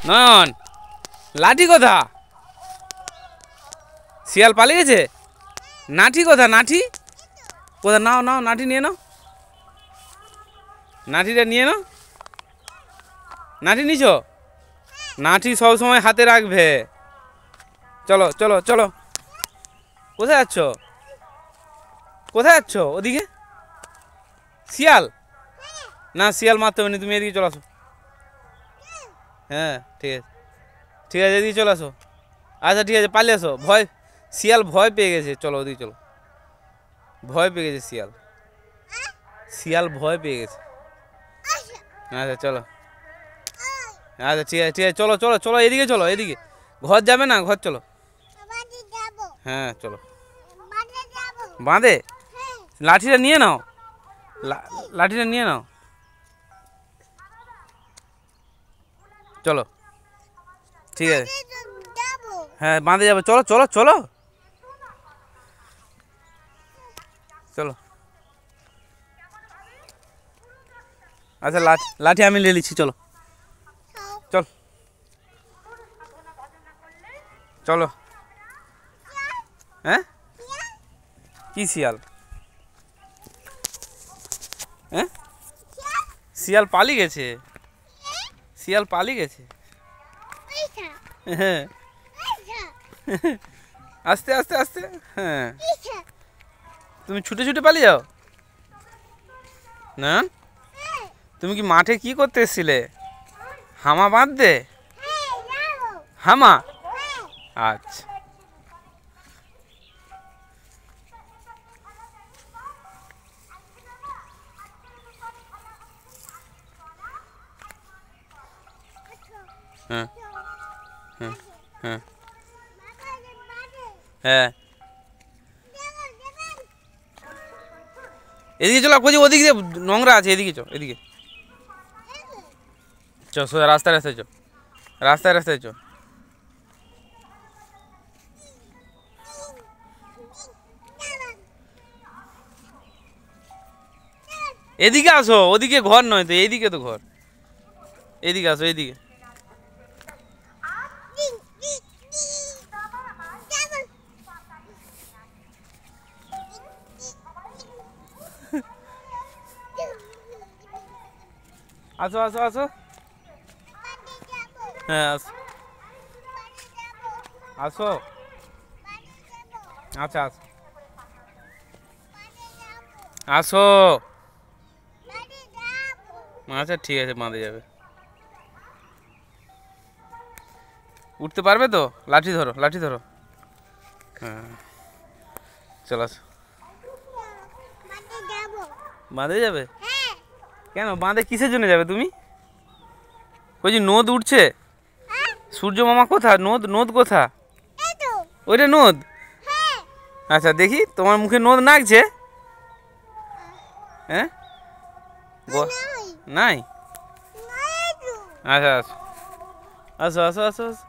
নয়ন, লাঠি কোথা? শিয়াল পালিয়ে গেছে? নাঠি কোথা? নাঠি কোথা? নাও নাও, নাঠি নিয়ে নাও, নাঠিটা নিয়ে নাও। নাঠি নিছো? নাঠি সব সময় হাতে রাখবে। চলো চলো চলো। কোথায় যাচ্ছ? কোথায় যাচ্ছ? ওদিকে শিয়াল? না, শিয়াল মারতে হবে না, তুমি এদিকে চলে আসো। হ্যাঁ ঠিক আছে, ঠিক আছে, এদিকে চলে আসো। আচ্ছা ঠিক আছে, পালিয়ে আসো। শিয়াল ভয় পেয়ে গেছে, চলো ওদিকে চলো। ভয় পেয়ে গেছে শিয়াল, শিয়াল ভয় পেয়ে গেছে। আচ্ছা চলো, আচ্ছা ঠিক আছে, ঠিক আছে, চলো চলো চলো, এদিকে চলো, এদিকে। ঘর যাবে না? ঘর চলো। হ্যাঁ চলো। বাঁধে? লাঠিটা নিয়ে নাও, লাঠিটা নিয়ে নাও, চলো। ঠিক আছে, হ্যাঁ বাঁধে যাবে, চলো চলো চলো চলো। আচ্ছা লাঠি আমি নিয়ে নিচ্ছি, চলো চল চলো। হ্যাঁ কি শিয়াল? হ্যাঁ শিয়াল পালিয়ে গেছে, শিয়াল পালিয়ে গেছে। হ্যাঁ আস্তে আস্তে আস্তে। হ্যাঁ তুমি ছুটে ছুটে পালিয়ে যাও না? তুমি কি মাঠে কি করতে এসেছিলে? হামা বাঁধতে? হামা? আচ্ছা। হ্যাঁ হ্যাঁ হ্যাঁ হ্যাঁ, এদিকে চলো, বলছি ওদিকে দিয়ে নোংরা আছে, এদিকে চো, এদিকে চো, সোজা রাস্তায় রাস্তায় চো, রাস্তায় রাস্তায় চো। এদিকে আসো, ওদিকে ঘর নয় তো, এইদিকে তো ঘর। এদিকে আসো, এদিকে। আসো আসো আসো। হ্যাঁ আসো আসো। আচ্ছা আসো আসো। আচ্ছা ঠিক আছে, বাঁধে যাবে। উঠতে পারবে তো? লাঠি ধরো, লাঠি ধরো। হ্যাঁ চলো আসো। বাঁধে যাবে? কেন বাঁধে কিসের জন্য যাবে তুমি? ওই যে নদ উঠছে, সূর্য মামা কোথা? নদ, নদ কোথা? ওইটা নদ? আচ্ছা দেখি, তোমার মুখে নদ নাগছে? হ্যাঁ নাই? আচ্ছা আসো আসো আসো আসো আসো।